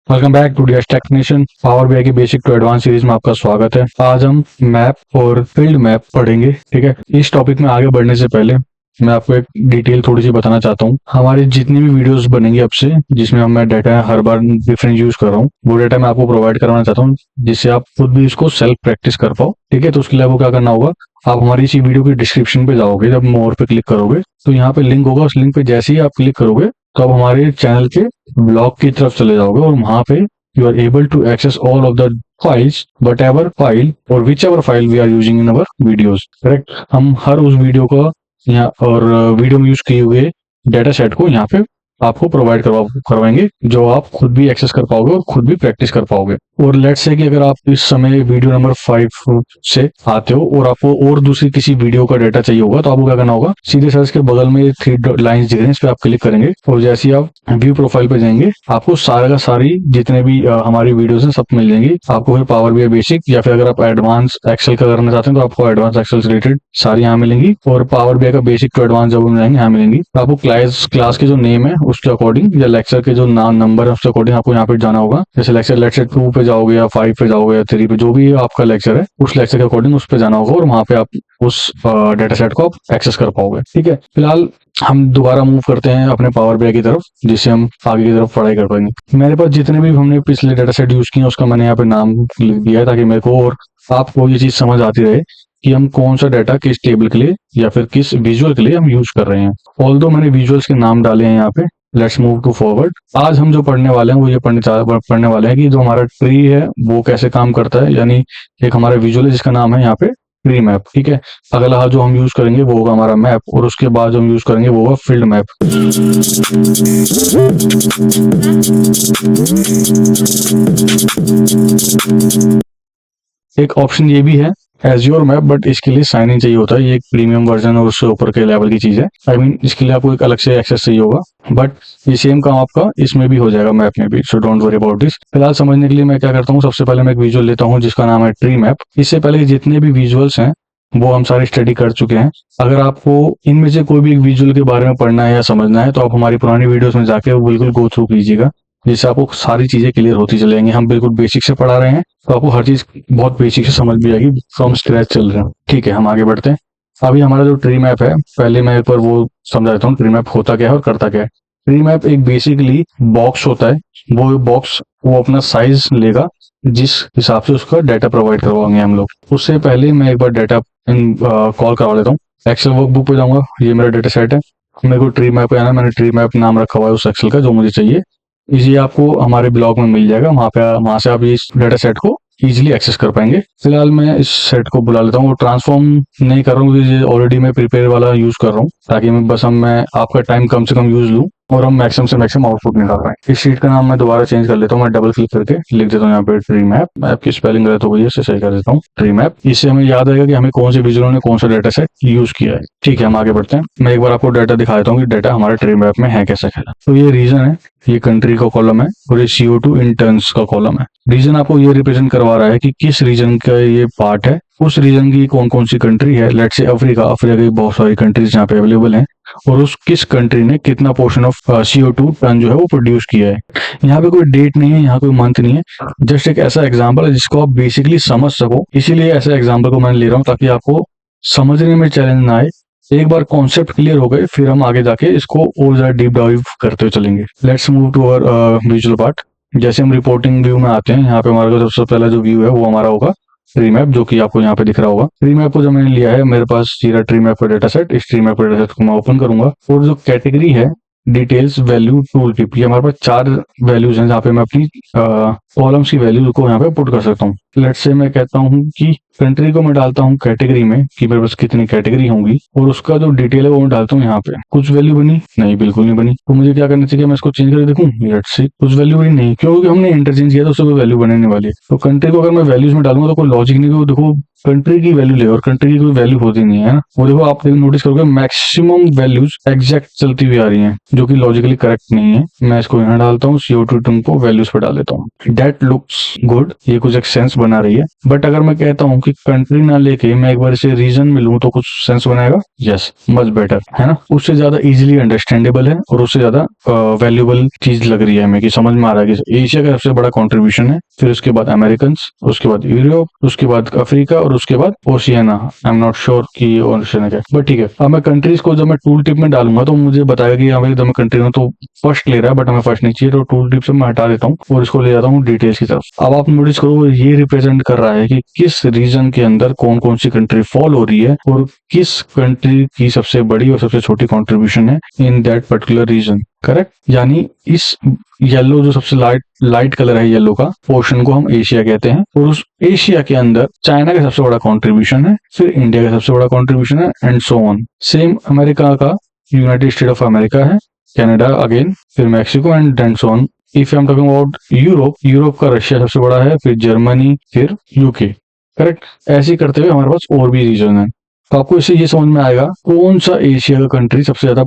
Welcome back to DS technician. Power BI की basic to advance series में आपका स्वागत है। आज हम मैप और फील्ड मैप पढ़ेंगे। ठीक है, इस टॉपिक में आगे बढ़ने से पहले मैं आपको एक डिटेल थोड़ी सी बताना चाहता हूँ। हमारी जितनी भी वीडियोस बनेंगी अब से, जिसमें मैं डाटा हर बार डिफरेंट यूज कर रहा हूँ, वो डाटा मैं आपको प्रोवाइड करवाना चाहता हूँ, जिससे आप खुद भी इसको सेल्फ प्रैक्टिस कर पाओ। ठीक है, तो उसके लिए आपको क्या करना होगा, आप हमारी इसी वीडियो की डिस्क्रिप्शन पे जाओगे, जब मोर पे क्लिक करोगे तो यहाँ पे लिंक होगा। उस लिंक पे जैसे ही आप क्लिक करोगे तो आप हमारे चैनल के ब्लॉग की तरफ चले जाओगे और वहां पे you are able to access all of the files, whatever file or whichever file we are using in our videos. Correct, हम हर उस वीडियो को यहाँ और वीडियो में यूज किए हुए डेटा सेट को यहाँ पे आपको प्रोवाइड करवाएंगे, जो आप खुद भी एक्सेस कर पाओगे और खुद भी प्रैक्टिस कर पाओगे। और लेट्स से कि अगर आप इस समय वीडियो नंबर 5 से आते हो और आपको और दूसरी किसी वीडियो का डाटा चाहिए होगा, तो आपको क्या करना होगा, सीधे सर्च के बगल में 3 लाइन्स दिख रहे हैं, इस पे आप क्लिक करेंगे और जैसे ही आप व्यू प्रोफाइल पे जाएंगे, आपको सारा का सारी जितने भी हमारी वीडियोस हैं सब मिल जाएंगी। आपको फिर पावर बीआई बेसिक या फिर अगर आप एडवांस एक्सेल का करना चाहते हैं तो आपको एडवांस एक्सेल से रिलेटेड सारी यहाँ मिलेंगी, और पावर बीआई का बेसिक टू एडवांस जब हम जाएंगे यहाँ मिलेंगी। तो आपको क्लास के जो नेम है उसके अकॉर्डिंग या लेक्चर के जो नंबर है उसके अकॉर्डिंग आपको यहाँ पे जाना होगा। जैसे लेक्चर लेट्स से 2 पे जाओगे या 5 पे जाओगे या 3 पे, जो भी आपका लेक्चर है उस लेक्चर के अकॉर्डिंग उस पे जाना होगा और वहां पे आप उस डेटा सेट को आप एक्सेस कर पाओगे। ठीक है, फिलहाल हम दोबारा मूव करते हैं अपने पावर बीआई की तरफ, जिससे हम आगे की तरफ पढ़ाई कर पाएंगे। मेरे पास जितने भी हमने पिछले डेटा सेट यूज किए हैं उसका मैंने यहाँ पे नाम लिख दिया है, ताकि मेरे को और आपको ये चीज समझ आती रहे कि हम कौन सा डाटा किस टेबल के लिए या फिर किस विजुअल के लिए हम यूज कर रहे हैं। ऑल्दो मैंने विजुअल्स के नाम डाले हैं यहाँ पे। Let's move to forward. आज हम जो पढ़ने वाले हैं वो ये पढ़ने वाले हैं कि जो हमारा ट्री है वो कैसे काम करता है, यानी एक हमारा विजुअल है जिसका नाम है यहाँ पे ट्री मैप। ठीक है, अगला जो हम यूज करेंगे वो होगा हमारा मैप, और उसके बाद जो हम यूज करेंगे वो होगा फील्ड मैप। एक ऑप्शन ये भी है एज्योर मैप, बट इसके लिए साइन इन चाहिए होता है। ये एक प्रीमियम वर्जन और उससे ऊपर के लेवल की चीज है। आई मीन इसके लिए आपको एक अलग से एक्सेस चाहिए होगा, बट ये सेम काम आपका इसमें भी हो जाएगा, मैप में भी। So don't worry about this. फिलहाल समझने के लिए मैं क्या करता हूँ, सबसे पहले मैं एक विजुअल लेता हूँ जिसका नाम है ट्री मैप। इससे पहले जितने भी विजुअल्स हैं वो हम सारे स्टडी कर चुके हैं। अगर आपको इनमें से कोई भी एक विजुअल के बारे में पढ़ना है या समझना है तो आप हमारी पुरानी वीडियोस में जाके वो बिल्कुल गो थ्रू कीजिएगा, जिससे आपको सारी चीजें क्लियर होती चली जाएंगी। हम बिल्कुल बेसिक से पढ़ा रहे हैं तो आपको हर चीज बहुत बेसिक से समझ भी आएगी, फ्रॉम स्क्रैच चल रहे हैं। ठीक है, हम आगे बढ़ते हैं। अभी हमारा जो ट्री मैप है, पहले मैं एक बार वो समझा देता हूँ ट्री मैप होता क्या है और करता क्या है। ट्री मैप एक बेसिकली बॉक्स होता है। वो बॉक्स वो अपना साइज लेगा जिस हिसाब से उसका डाटा प्रोवाइड करवाएंगे हम लोग। उससे पहले मैं एक बार डाटा कॉल करवा लेता हूँ। एक्सेल वर्कबुक पे जाऊंगा, ये मेरा डाटा सेट है, मेरे को ट्री मैप पे आना, मैंने ट्री मैप नाम रखा हुआ है उस एक्सेल का जो मुझे चाहिए। ये आपको हमारे ब्लॉग में मिल जाएगा, वहां से आप इस डाटा सेट को इजीली एक्सेस कर पाएंगे। फिलहाल मैं इस सेट को बुला लेता हूँ, ट्रांसफॉर्म नहीं कर रहा हूँ क्योंकि ऑलरेडी मैं प्रिपेयर वाला यूज कर रहा हूँ, ताकि मैं आपका टाइम कम से कम यूज लूँ और हम मैक्सिमम से मैक्सिमम आउटपुट निकाल पाए। इस शीट का नाम मैं दोबारा चेंज कर लेता हूँ। मैं डबल क्लिक करके लिख देता हूँ यहाँ पे ट्री मैप। मैप की स्पेलिंग गलत हो गई है, इसे सही कर देता हूँ, ट्री मैप। इससे हमें याद आएगा कि हमें कौन से विजुअल ने कौन सा डाटा सेट यूज किया है। ठीक है, हम आगे बढ़ते हैं। मैं एक बार आपको डाटा दिखा देता हूँ कि डाटा हमारे ट्री मैप में है कैसे है। तो ये रीजन है, ये कंट्री का कॉलम है और ये CO2 इन टर्न्स का कॉलम है। रीजन आपको ये रिप्रेजेंट करवा रहा है कि किस रीजन का ये पार्ट है, उस रीजन की कौन कौन सी कंट्री है। लेट्स से अफ्रीका की बहुत सारी कंट्रीज यहाँ पे अवेलेबल हैं, और उस किस कंट्री ने कितना पोर्शन ऑफ CO2 टन जो है वो प्रोड्यूस किया है। यहाँ पे कोई डेट नहीं है, यहाँ कोई मंथ नहीं है, जस्ट एक ऐसा एग्जांपल है जिसको आप बेसिकली समझ सको। इसीलिए ऐसे एग्जांपल को मैं ले रहा हूँ ताकि आपको समझने में चैलेंज ना आए। एक बार कॉन्सेप्ट क्लियर हो गए फिर हम आगे जाके इसको और ज्यादा डीप डाइव करते हुए चलेंगे। Let's move to our visual part. जैसे हम रिपोर्टिंग व्यू में आते हैं, यहाँ पे हमारा सबसे पहला जो व्यू है वो हमारा होगा ट्री मैप, जो कि आपको यहाँ पे दिख रहा होगा। ट्री मैप को जो मैंने लिया है, मेरे पास जीरा ट्री मैप का डेटा सेट, इस ट्री मैप का डेटा सेट को मैं ओपन करूंगा और जो कैटेगरी है डिटेल्स वैल्यू टूल टिप, ये हमारे पास 4 वैल्यूज हैं जहाँ पे मैं अपनी कॉलम्स की वैल्यू को यहाँ पे पुट कर सकता हूँ। लेट्स से मैं कहता हूँ कि कंट्री को मैं डालता हूँ कैटेगरी में कि मेरे पास कितनी कैटेगरी होंगी, और उसका जो डिटेल है वो मैं डालता हूँ यहाँ पे। कुछ वैल्यू बनी? नहीं, बिल्कुल नहीं बनी। तो मुझे क्या करना चाहिए, मैं इसको चेंज करके देखूँ। लेट्स से कुछ वैल्यू बनी नहीं, क्योंकि हमने इंटरचेंज किया तो उससे कोई वैल्यू बनने नहीं वाली है। तो कंट्री को अगर मैं वैल्यूज में डालूंगा तो कोई लॉजिक नहीं। देखो कंट्री की वैल्यू ले, और कंट्री की कोई वैल्यू होती नहीं है ना। वो देखो आप नोटिस करोगे मैक्सिमम वैल्यूज एग्जैक्ट चलती हुई आ रही हैं, जो कि लॉजिकली करेक्ट नहीं है। मैं इसको यहाँ डालता हूँ, CO2 टर्म को वैल्यूज पे डाल देता हूँ। डेट लुक्स गुड, ये कुछ एक सेंस बना रही है। बट अगर मैं कहता हूँ कि कंट्री ना लेके मैं एक बार इसे रीजन में लूँ तो कुछ सेंस बनाएगा? यस, मच बेटर, है ना। उससे ज्यादा इजिली अंडरस्टैंडेबल है और उससे ज्यादा वैल्यूबल चीज लग रही है हमें, कि समझ में आ रहा है कि एशिया का सबसे बड़ा कॉन्ट्रीब्यूशन है, फिर उसके बाद अमेरिकन, उसके बाद यूरोप, उसके बाद अफ्रीका और उसके बाद Oceania. I am not sure कि ओशियाना क्या है, बट ठीक है। अब मैं कंट्रीज को जब मैं टूल टिप में डालूंगा तो मुझे बताएगा कि हमें जब मैं कंट्री में तो फर्स्ट ले रहा है, बट हमें फर्स्ट नहीं चाहिए, तो टूल टिप से मैं हटा देता हूँ और इसको ले जाता हूँ डिटेल्स की तरफ। अब आप नोटिस करो, ये रिप्रेजेंट कर रहा है कि किस रीजन के अंदर कौन कौन सी कंट्री फॉल हो रही है और किस कंट्री की सबसे बड़ी और सबसे छोटी कॉन्ट्रीब्यूशन है in that particular region. Correct. यानी इस येलो जो सबसे लाइट कलर है येलो का पोर्शन को हम एशिया कहते हैं, और उस एशिया के अंदर चाइना का सबसे बड़ा कंट्रीब्यूशन है, फिर इंडिया का सबसे बड़ा कंट्रीब्यूशन है, and so on. Same America का यूनाइटेड स्टेट ऑफ अमेरिका है, कनाडा अगेन, फिर Mexico and so on. If I am talking about Europe का रशिया सबसे बड़ा है, फिर जर्मनी, फिर यूके। करेक्ट। ऐसे ही करते हुए हमारे पास और भी रीजन है। तो आपको इससे ये समझ में आएगा कौन सा एशिया का कंट्री सबसे ज्यादा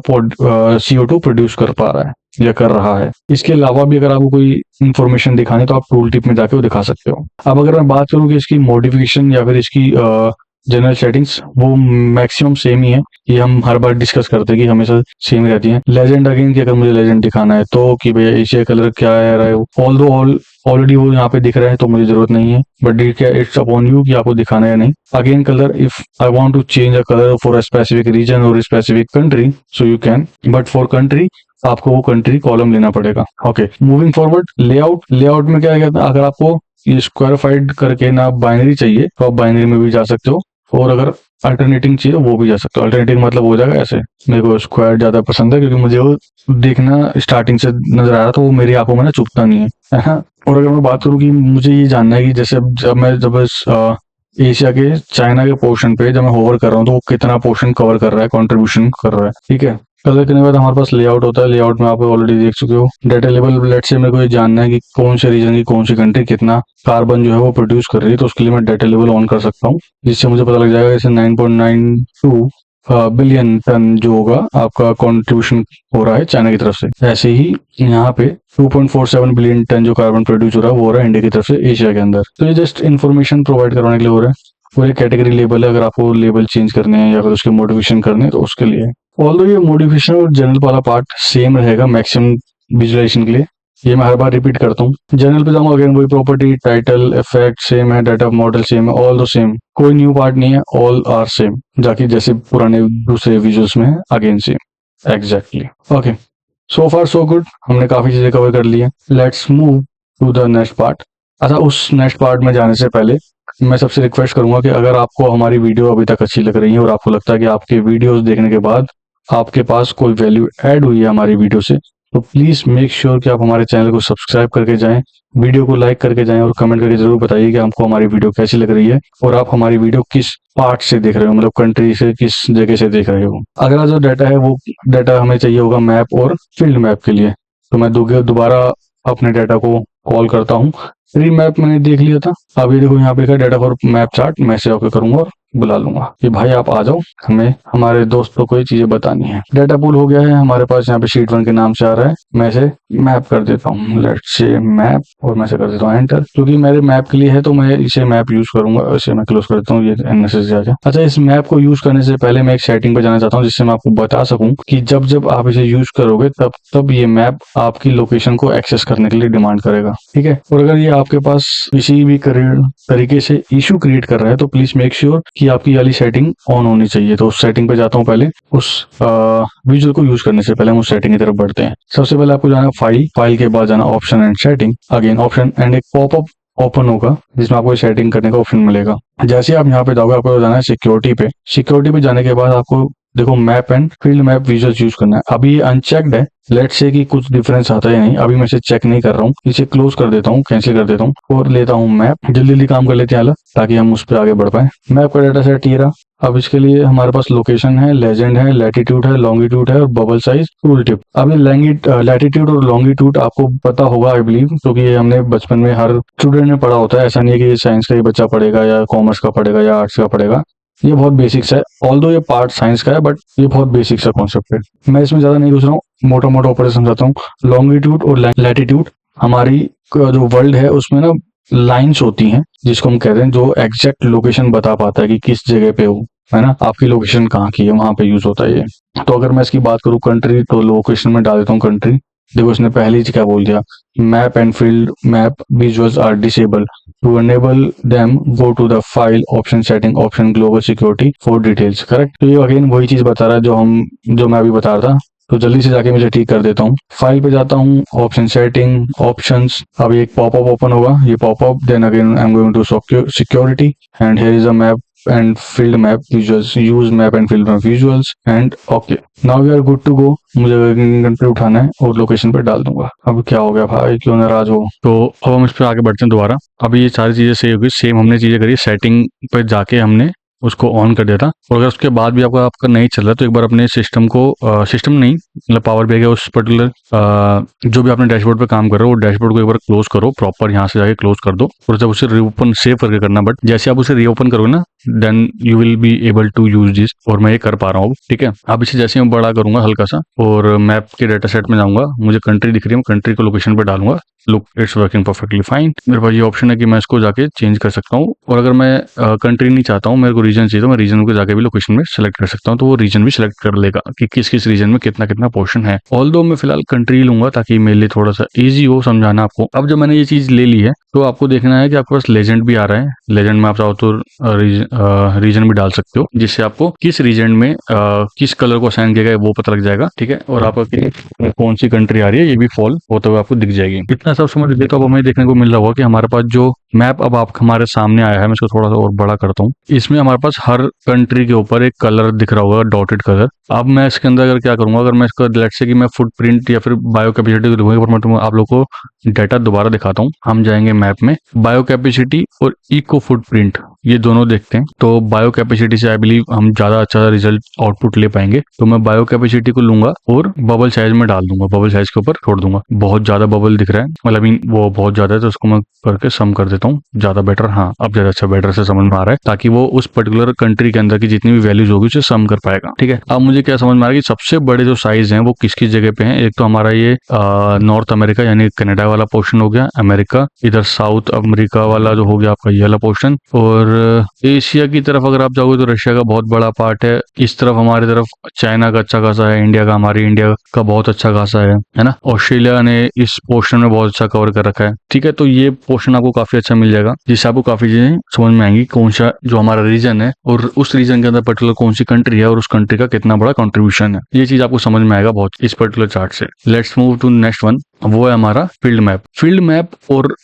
CO2 प्रोड्यूस कर पा रहा है या कर रहा है। इसके अलावा भी अगर आपको कोई इंफॉर्मेशन दिखानी तो आप टूल टिप में जाके वो दिखा सकते हो। अब अगर मैं बात करूँ कि इसकी मॉडिफिकेशन या फिर इसकी जनरल सेटिंग्स, वो मैक्सिमम सेम ही है। ये हम हर बार डिस्कस करते हैं कि हमेशा सेम रहती है। लेजेंड अगेन की अगर मुझे लेजेंड दिखाना है तो कि भैया एशिया कलर क्या है, ऑलरेडी वो यहाँ पे दिख रहा है तो मुझे जरूरत नहीं है, बट इट्स अपॉन यू कि आपको दिखाना है या नहीं। Again colour, if I want to change a colour for a specific region और specific country, so you can, but for country आपको वो कंट्री कॉलम लेना पड़ेगा। ओके, मूविंग फॉरवर्ड, लेआउट में क्या कहता है, अगर आपको ये स्क्वायरफाइड करके ना बाइनरी चाहिए तो आप बाइनरी में भी जा सकते हो, और अगर अल्टरनेटिंग चाहिए वो भी जा सकते हो। अल्टरनेटिंग मतलब हो जाएगा ऐसे। मेरे को स्क्वायर ज्यादा पसंद है क्योंकि मुझे वो देखना स्टार्टिंग से नजर आ रहा तो वो मेरी आंखों में ना चुभता नहीं है ना। और अगर मैं बात करूँ कि मुझे ये जानना है कि जैसे जब एशिया के चाइना के पोर्शन पे जब मैं होवर कर रहा हूँ तो वो कितना पोर्शन कवर कर रहा है, कंट्रीब्यूशन कर रहा है। ठीक है। कलर करने के बाद हमारे पास लेआउट होता है। लेआउट में आप ऑलरेडी देख चुके हो। डाटा लेवल, लेट से मेरे को ये जानना है कि कौन से रीजन की कौन सी कंट्री कितना कार्बन जो है वो प्रोड्यूस कर रही है, तो उसके लिए मैं डाटा लेवल ऑन कर सकता हूँ, जिससे मुझे पता लग जाएगा जैसे 9.92 बिलियन टन जो होगा आपका कंट्रीब्यूशन हो रहा है चाइना की तरफ से। ऐसे ही यहाँ पे 2.47 बिलियन टन जो कार्बन प्रोड्यूस हो रहा है वो हो रहा है इंडिया की तरफ से एशिया के अंदर। तो ये जस्ट इन्फॉर्मेशन प्रोवाइड करवाने के लिए हो रहा है। पूरे कैटेगरी लेबल है, अगर आपको लेबल चेंज करने हैं या फिर उसके मॉडिफिकेशन करने हैं तो उसके लिए। ऑल्दो ये मॉडिफिकेशन और जनरल वाला पार्ट सेम रहेगा मैक्सिमम विजुअलाइजेशन के लिए, ये मैं हर बार रिपीट करता हूँ। जनरल पे जाऊंगा अगेन वही प्रॉपर्टी, टाइटल, इफेक्ट सेम है, डाटा मॉडल सेम है, ऑल दो सेम, कोई न्यू पार्ट नहीं है, ऑल आर सेम, जाके जैसे पुराने दूसरे विजुअल्स में है again same exactly. Okay, so far so good, हमने काफी चीजें कवर कर ली है। Let's move to the next part. अच्छा, उस नेक्स्ट पार्ट में जाने से पहले मैं सबसे रिक्वेस्ट करूंगा कि अगर आपको हमारी वीडियो अभी तक अच्छी लग रही है और आपको लगता है कि आपके वीडियोस देखने के बाद आपके पास कोई वैल्यू ऐड हुई है हमारी वीडियो से, तो प्लीज मेक श्योर कि आप हमारे चैनल को सब्सक्राइब करके जाएं, वीडियो को लाइक करके जाएं और कमेंट करके जरूर बताइए कि आपको हमारी वीडियो कैसी लग रही है और आप हमारी वीडियो किस पार्ट से देख रहे हो, मतलब कंट्री से किस जगह से देख रहे हो। अगला जो डाटा है वो डाटा हमें चाहिए होगा मैप और फील्ड मैप के लिए, तो मैं दोबारा अपने डाटा को कॉल करता हूँ। फ्री मैप मैंने देख लिया था, अब ये देखो यहाँ पे डाटा फॉर मैप चार्ट, मैं से ओके करूंगा और बुला लूंगा कि भाई आप आ जाओ, हमें हमारे दोस्तों को ये चीजें बतानी है। डाटा पूल हो गया है हमारे पास, यहाँ पे शीट 1 के नाम से आ रहा है। मैं इसे मैप कर देता हूँ, लेट्स से मैप, और मैं से कर देता हूँ एंटर, क्योंकि मेरे मैप के लिए है तो मैं इसे मैप यूज करूंगा। इसे मैं क्लोज कर देता हूँ, ये अननेसेसरी आ गया। अच्छा, इस मैप को यूज करने से पहले मैं एक सेटिंग पे जाना चाहता हूँ जिससे मैं आपको बता सकूं कि जब जब आप इसे यूज करोगे तब ये मैप आपकी लोकेशन को एक्सेस करने के लिए डिमांड करेगा। ठीक है। और अगर ये आपके पास किसी भी तरीके से इशू क्रिएट कर रहा है तो प्लीज मेक श्योर कि आपकी वाली सेटिंग ऑन होनी चाहिए। तो उस सेटिंग पे जाता हूँ पहले, उस विजुअल को यूज करने से पहले हम उस सेटिंग की तरफ बढ़ते हैं। सबसे पहले आपको जाना फाइल के बाद जाना option and setting, again option and एक पॉपअप ओपन होगा जिसमें आपको सेटिंग करने का ऑप्शन मिलेगा। जैसे आप यहाँ पे जाओगे आपको जाना है सिक्योरिटी पे। सिक्योरिटी पे जाने के बाद आपको देखो map and field map visuals use करना है। अभी ये अनचेक्ड है, लेट्स से कि कुछ डिफरेंस आता है नहीं, अभी मैं इसे चेक नहीं कर रहा हूँ, इसे क्लोज कर देता हूँ, कैंसिल कर देता हूँ और लेता हूँ मैप। जल्दी जल्दी काम कर लेते हैं हाला, ताकि हम उस पर आगे बढ़ पाए। मैप का डाटा सेट ये रहा। अब इसके लिए हमारे पास लोकेशन है, लेजेंड है, लैटिट्यूड है, लॉन्गिट्यूड है और बबल साइज, टूल टिप। अब ये लैटिट्यूड और लॉन्गिट्यूड आपको पता होगा आई बिलीव, क्योंकि ये हमने बचपन में हर स्टूडेंट ने पढ़ा होता है। ऐसा नहीं है कि साइंस का ही बच्चा पढ़ेगा या कॉमर्स का पढ़ेगा या आर्ट्स का पढ़ेगा। ये बहुत बेसिक्स है, ऑल्दो ये पार्ट साइंस का है, बट ये बहुत बेसिक्स है कॉन्सेप्ट है। मैं इसमें ज्यादा नहीं घुस रहा हूँ, मोटा मोटा ऊपर समझाता हूँ। लॉन्गिट्यूड और लैटिट्यूड हमारी जो वर्ल्ड है उसमें ना लाइंस होती हैं, जिसको हम कहते हैं, जो एग्जैक्ट लोकेशन बता पाता है कि किस जगह पे हो, है ना, आपकी लोकेशन कहाँ की है, वहां पे यूज होता है ये। तो अगर मैं इसकी बात करूँ कंट्री, तो लोकेशन में डाल देता हूँ कंट्री। देखो इसने पहले ही क्या बोल दिया, map and field map visuals are disable, to enable them go to the file option setting option global security for details. Correct. तो ये अगेन वही चीज बता रहा है जो मैं अभी बता रहा था। तो जल्दी से जाके मुझे ठीक कर देता हूँ। फाइल पे जाता हूँ, ऑप्शन सेटिंग, ऑप्शंस। अब एक पॉपअप ओपन होगा, ये popup, then again I am going to security and here is a map and field map visuals, use map and field map visuals and okay, now we are good to go। मुझे country उठाना है और location पे डाल दूंगा। अब क्या हो गया भाई, क्यों नाराज हो? तो अब हम इस पे आगे बढ़ते हैं दोबारा। अभी ये सारी चीजें सही होगी, सेम हमने चीजें करी, सेटिंग पे जाके हमने उसको ऑन कर दिया था। और अगर उसके बाद भी आपका नहीं चल रहा तो एक बार अपने सिस्टम को सिस्टम नहीं मतलब पावर BI का उस पर्टिकुलर जो भी आपने डैशबोर्ड पे काम कर रहे हो, वो डैशबोर्ड को एक बार क्लोज करो, प्रॉपर यहाँ से जाके क्लोज कर दो और जब उसे रीओपन सेव करके करना। बट जैसे आप उसे रीओपन करोगे ना, then you will be able to use this, और मैं ये कर पा रहा हूँ। ठीक है। अब इसे जैसे मैं बड़ा करूंगा हल्का सा और मैप के डाटा सेट में जाऊंगा, मुझे कंट्री दिख रही है, मैं कंट्री को लोकेशन पे डालूंगा। Look, it's working perfectly fine. मेरे पास ये ऑप्शन है कि मैं इसको जाके चेंज कर सकता हूँ, और अगर मैं कंट्री नहीं चाहता हूँ, मेरे को रीजन चाहिए, तो मैं रीजन को जाके भी लोकेशन में सेलेक्ट कर सकता हूँ। तो वो रीजन भी सिलेक्ट कर लेगा कि किस किस रीजन में कितना कितना पोर्शन है। ऑल्दो मैं फिलहाल कंट्री लूंगा ताकि मेरे लिए थोड़ा सा ईजी हो समझाना आपको। अब जब मैंने ये चीज ले ली है तो आपको देखना है कि आपके पास लेजेंड भी आ रहा है। लेजेंड में आप चाहो तो रीजन भी डाल सकते हो, जिससे आपको किस रीजन में किस कलर को असाइन किया गया है वो पता लग जाएगा। ठीक है। और आपका कौन सी कंट्री आ रही है ये भी फॉल होते हुए आपको दिख जाएगी। इतना सब समझ लीजिए तो अब हमें देखने को मिल रहा होगा कि हमारे पास जो मैप अब आप हमारे सामने आया है, मैं इसको थोड़ा सा और बड़ा करता हूँ। इसमें हमारे पास हर कंट्री के ऊपर एक कलर दिख रहा होगा, डॉटेड कलर। अब मैं इसके अंदर अगर क्या करूंगा, अगर मैं इसका लेट्स से कि मैं फुटप्रिंट या फिर बायो कैपेसिटी दूंगा, पर मैं आप लोग को डाटा दोबारा दिखाता हूँ। हम जाएंगे मैप में, बायो कैपेसिटी और इको फुटप्रिंट, ये दोनों देखते हैं। तो बायो कैपेसिटी से आई बिलीव हम ज्यादा अच्छा रिजल्ट आउटपुट ले पाएंगे। तो मैं बायो कैपेसिटी को लूंगा और बबल साइज में डाल दूंगा, बबल साइज के ऊपर छोड़ दूंगा। बहुत ज्यादा बबल दिख रहा है, मतलब वो बहुत ज्यादा है, तो उसको मैं करके सम कर देता हूँ। ज्यादा बेटर, हाँ अब ज्यादा अच्छा बेटर से समझ में आ रहा है, ताकि वो उस पर्टिकुलर कंट्री के अंदर की जितनी भी वैल्यूज होगी उसे सम कर पाएगा। ठीक है। अब मुझे क्या समझ में आ रहा है कि सबसे बड़े जो साइज हैं वो किस किस जगह पे हैं। एक तो हमारा ये नॉर्थ अमेरिका यानी कनाडा वाला पोर्शन हो गया, अमेरिका, इधर साउथ अमेरिका वाला जो हो गया आपका ये वाला पोर्शन, और एशिया की तरफ अगर आप जाओगे तो रशिया का बहुत बड़ा पार्ट है। इस तरफ हमारी तरफ चाइना का अच्छा खासा है, इंडिया का, हमारी इंडिया का बहुत अच्छा खासा है ना। ऑस्ट्रेलिया ने इस पोर्शन में बहुत अच्छा कवर कर रखा है। ठीक है। तो ये पोर्शन आपको काफी अच्छा मिल जाएगा, जिससे आपको काफी चीजें समझ में आएंगी, कौन सा जो हमारा रीजन है और उस रीजन के अंदर पर्टिकुलर कौन सी कंट्री है और उस कंट्री का कितना बड़ा कंट्रीब्यूशन है। ये चीज आपको समझ में आएगा बहुत इस पर्टिकुलर चार्ट से। Let's move to next one, वो है हमारा फील्ड मैप। फील्ड मैप और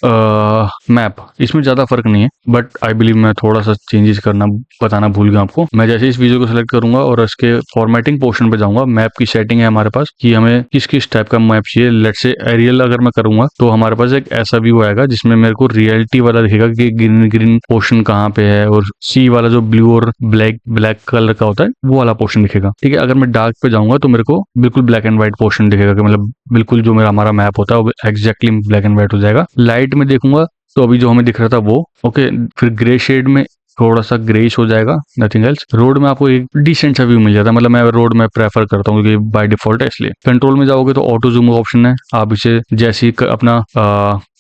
मैप, इसमें ज्यादा फर्क नहीं है, बट आई बिलीव मैं थोड़ा सा चेंजेस करना बताना भूल गया आपको। मैं जैसे इस वीडियो को सिलेक्ट करूंगा और इसके फॉर्मेटिंग पोर्शन पे जाऊंगा, मैप की सेटिंग है हमारे पास कि हमें किस किस टाइप का मैप चाहिए। लेट्स से एरियल अगर मैं करूंगा तो हमारे पास एक ऐसा व्यू आएगा जिसमें मेरे को रियलिटी वाला दिखेगा कि ग्रीन ग्रीन पोर्शन कहाँ पे है, और सी वाला जो ब्लू और ब्लैक कलर का होता है वो वाला पोर्शन दिखेगा। ठीक है। अगर मैं डार्क पे जाऊंगा तो मेरे को बिल्कुल ब्लैक एंड व्हाइट पोर्शन दिखेगा, कि मतलब बिल्कुल जो मेरा हमारा मैप होता है वो एग्जैक्टली ब्लैक एंड व्हाइट हो जाएगा। लाइट में देखूंगा तो अभी जो हमें दिख रहा था वो ओके, फिर ग्रे शेड में थोड़ा सा ग्रेइश हो जाएगा, नथिंग एल्स। रोड में आपको एक डिसेंट सा व्यू मिल जाता है, मतलब मैं रोड में प्रेफर करता हूँ क्योंकि बाय डिफॉल्ट है इसलिए। कंट्रोल में जाओगे तो ऑटो जूम ऑप्शन है, आप इसे जैसे ही अपना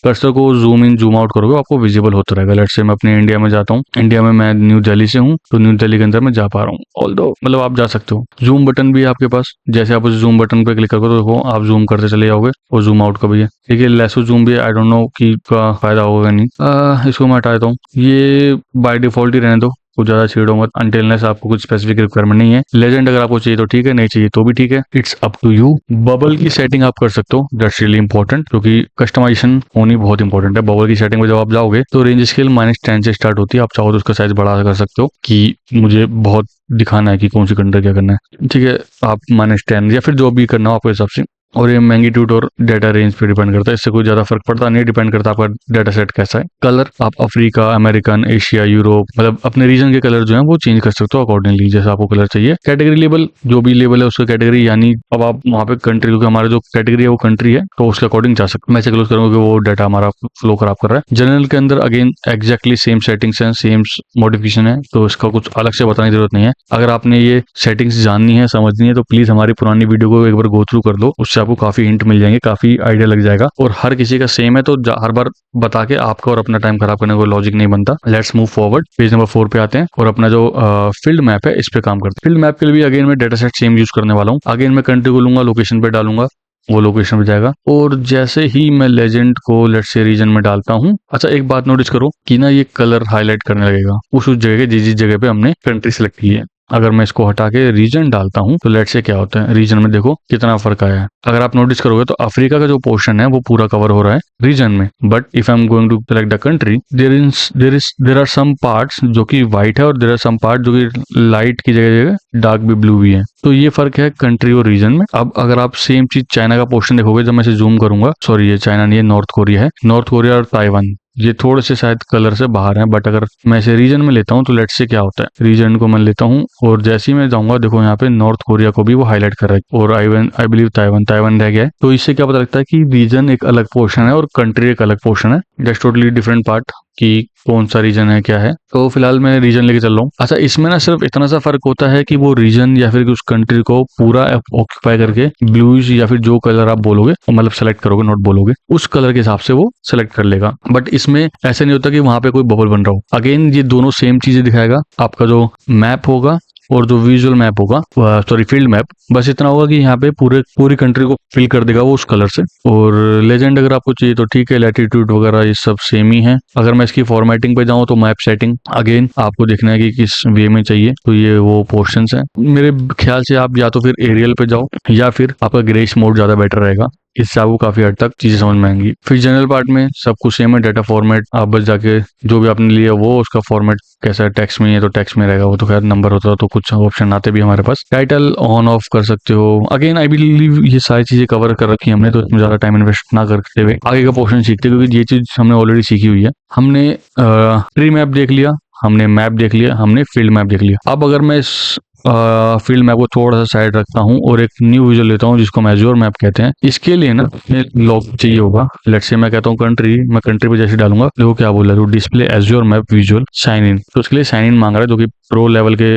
कर्सर को जूम इन जूम आउट करोगे आपको विजिबल होता रहेगा। लेट्स से मैं अपने इंडिया में जाता हूँ, इंडिया में मैं न्यू दिल्ली से हूँ, तो न्यू दिल्ली के अंदर मैं जा पा रहा हूँ। ऑल्दो मतलब आप जा सकते हो। जूम बटन भी है आपके पास, जैसे आप उस जूम बटन पे क्लिक करोगे तो देखो आप जूम करते चले जाओगे, और जूम आउट का भी है। ठीक है। लेसो जूम भी, आई डोंट नो कि का फायदा होगा नहीं, इसको मैं हटा देता हूँ। ये बाय डिफॉल्ट ही रहने दो, कुछ ज्यादा छेड़ो मत अनटिल आपको कुछ स्पेसिफिक रिक्वायरमेंट नहीं है। लेजेंड अगर आपको चाहिए तो ठीक है, नहीं चाहिए तो भी ठीक है, it's up to you. Bubble की सेटिंग आप कर सकते हो, दैट्स रियली इंपॉर्टेंट, क्योंकि कस्टमाइजेशन होनी बहुत इंपॉर्टेंट है। बबल की सेटिंग में जब आप जाओगे तो रेंज स्केल -10 से स्टार्ट होती है, आप चाहो तो उसका साइज बड़ा कर सकते हो कि मुझे बहुत दिखाना है कि कौन सी कंट्री क्या करना है, ठीक है। आप -10 या फिर जो भी करना हो आपके हिसाब से। और ये मैग्नीट्यूड और डाटा रेंज पे डिपेंड करता है, इससे कोई ज्यादा फर्क पड़ता नहीं, डिपेंड करता है आपका डाटा सेट कैसा है। कलर आप अफ्रीका, अमेरिकन, एशिया, यूरोप, मतलब अपने रीजन के कलर जो है वो चेंज कर सकते हो अकॉर्डिंगली जैसा आपको कलर चाहिए। कैटेगरी लेबल, जो भी लेबल है उसका कैटेगरी, यानी अब आप वहाँ पे कंट्री, क्योंकि हमारा जो कैटेगरी है वो कंट्री है तो उसके अकॉर्डिंग जा सकते। मैं ऐसे क्लोज करूंगा कि वो डाटा हमारा फ्लो खराब कर रहा है। जनरल के अंदर अगेन एग्जैक्टली सेम सेटिंग्स हैं, सेम मॉडिफिकेशन है, तो इसका कुछ अलग से बताने की जरूरत नहीं है। अगर आपने ये सेटिंग्स जाननी है, समझनी है, तो प्लीज हमारी पुरानी वीडियो को एक बार गो थ्रू कर लो, उससे आपको काफी हिंट मिल जाएंगे, काफी आइडिया लग जाएगा। और हर किसी का सेम है तो हर बार बता के आपका और अपना टाइम खराब करने का लॉजिक नहीं बनता। Let's move forward, page number 4 पे आते हैं और अपना जो फील्ड मैप है इस पे काम करते हैं। फील्ड मैप के लिए भी अगेन मैं डेटा सेट सेम यूज करने वाला हूँ। अगेन मैं कंट्री को लूंगा, लोकेशन पे डालूंगा, वो लोकेशन पे जाएगा। और जैसे ही मैं लेजेंड को लेट्स से रीजन में डालता हूँ, अच्छा एक बात नोटिस करो कि ना ये कलर हाईलाइट करने लगेगा उस जगह के, जिस जगह पे हमने कंट्री सेलेक्ट की है। अगर मैं इसको हटा के रीजन डालता हूँ तो लेट्स से क्या होता है, रीजन में देखो कितना फर्क आया है। अगर आप नोटिस करोगे तो अफ्रीका का जो पोर्शन है वो पूरा कवर हो रहा है रीजन में, but if I am going to select the country, there are some parts जो कि व्हाइट है और देयर आर सम पार्ट जो कि लाइट की जगह जगह डार्क भी ब्लू भी है। तो ये फर्क है कंट्री और रीजन में। अब अगर आप सेम चीज चाइना का पोर्शन देखोगे, जब मैं इसे जूम करूंगा, सॉरी ये चाइना नहीं है, नॉर्थ कोरिया है, नॉर्थ कोरिया और ताइवान, ये थोड़े से शायद कलर से बाहर हैं, बट अगर मैं इसे रीजन में लेता हूँ तो लेट्स से क्या होता है, रीजन को मैं लेता हूँ और जैसे ही मैं जाऊंगा देखो यहाँ पे नॉर्थ कोरिया को भी वो हाईलाइट कर रहा है और आई बिलीव ताइवान रह गया है। तो इससे क्या पता लगता है कि रीजन एक अलग पोर्शन है और कंट्री एक अलग पोर्शन है, दैट्स टोटली डिफरेंट पार्ट कि कौन सा रीजन है क्या है। तो फिलहाल मैं रीजन लेके चल रहा हूँ। अच्छा इसमें ना सिर्फ इतना सा फर्क होता है कि वो रीजन या फिर उस कंट्री को पूरा ऑक्यूपाई करके ब्लूज या फिर जो कलर आप बोलोगे मतलब सेलेक्ट करोगे, नोट बोलोगे, उस कलर के हिसाब से वो सेलेक्ट कर लेगा। बट इसमें ऐसा नहीं होता कि वहां पे कोई बबल बन रहा हो। अगेन ये दोनों सेम चीजें दिखाएगा। आपका जो मैप होगा और जो विजुअल मैप होगा, सॉरी फील्ड मैप, बस इतना होगा कि यहाँ पे पूरी कंट्री को फिल कर देगा वो उस कलर से। और लेजेंड अगर आपको चाहिए तो ठीक है, लैटिट्यूड वगैरह ये सब सेम ही है। अगर मैं इसकी फॉर्मेटिंग पे जाऊँ तो मैप सेटिंग अगेन आपको देखना है कि किस वे में चाहिए, तो ये वो पोर्शंस हैं। मेरे ख्याल से आप या तो फिर एरियल पे जाओ या फिर आपका ग्रेस मोड ज्यादा बेटर रहेगा, इससे आपको काफी हद तक चीजें समझ में आएंगी। फिर जनरल पार्ट में सब कुछ सेम है, डाटा फॉर्मेट आप बस जाके जो भी आपने लिया वो उसका फॉर्मेट कैसा है, टेक्स्ट में है तो टेक्स्ट में रहेगा, वो तो खैर नंबर होता है तो कुछ ऑप्शन आते भी हमारे पास। टाइटल ऑन ऑफ कर सकते हो। अगेन आई बिलीव ये सारी चीजें कवर कर रखी है हमने, तो इसमें ज्यादा टाइम इन्वेस्ट ना करते हुए आगे का पोर्शन सीखते, क्योंकि ये चीज हमने ऑलरेडी सीखी हुई है। हमने ट्री मैप देख लिया, हमने मैप देख लिया, हमने फील्ड मैप देख लिया। अब अगर मैं इस फील्ड मैप को थोड़ा सा साइड रखता हूँ और एक न्यू विजुअल लेता हूँ जिसको एज्योर मैप कहते हैं। इसके लिए ना लॉग चाहिए होगा। लेट्स से मैं कहता हूँ कंट्री, मैं कंट्री पे जैसे डालूंगा देखो क्या बोल रहा है, तो display Azure map visual sign in, तो उसके लिए साइन इन मांग रहा है जो कि प्रो लेवल के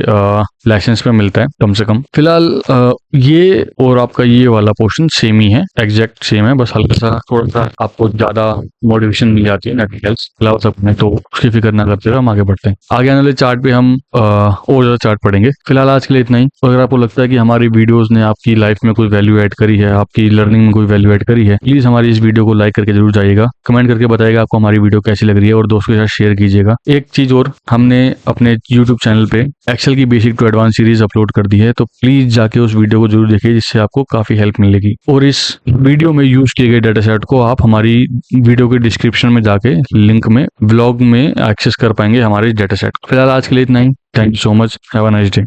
लाइसेंस पे मिलता है कम से कम। फिलहाल ये और आपका ये वाला पोर्शन सेम ही है, एग्जैक्ट सेम है, बस हल्का सा थोड़ा सा आपको ज्यादा मॉडिफिकेशन मिल जाती है नेटवर्क्स अलावा सब में, तो उसकी फिक्र ना करते हुए हम आगे बढ़ते हैं। आगे आने वाले चार्ट पे हम और ज्यादा चार्ट पढ़ेंगे। फिलहाल आज के लिए इतना ही। तो अगर आपको लगता है कि हमारी वीडियोस ने आपकी लाइफ में कोई वैल्यू ऐड करी है, आपकी लर्निंग में कोई वैल्यू ऐड करी है, प्लीज हमारी इस वीडियो को लाइक करके जरूर जाइएगा, कमेंट करके बताइएगा आपको हमारी वीडियो कैसी लग रही है और दोस्तों के साथ शेयर कीजिएगा। एक चीज और, हमने अपने यूट्यूब चैनल पे एक्सेल की basic to advance series upload कर दी है, तो प्लीज जाके उस वीडियो को जरूर देखिए, जिससे आपको काफी हेल्प मिलेगी। और इस वीडियो में यूज किए गए डाटा सेट को आप हमारी वीडियो के डिस्क्रिप्शन में जाके लिंक में ब्लॉग में एक्सेस कर पाएंगे हमारे डाटा सेट। फिलहाल आज के लिए इतना ही। Thank you so much, have a nice day.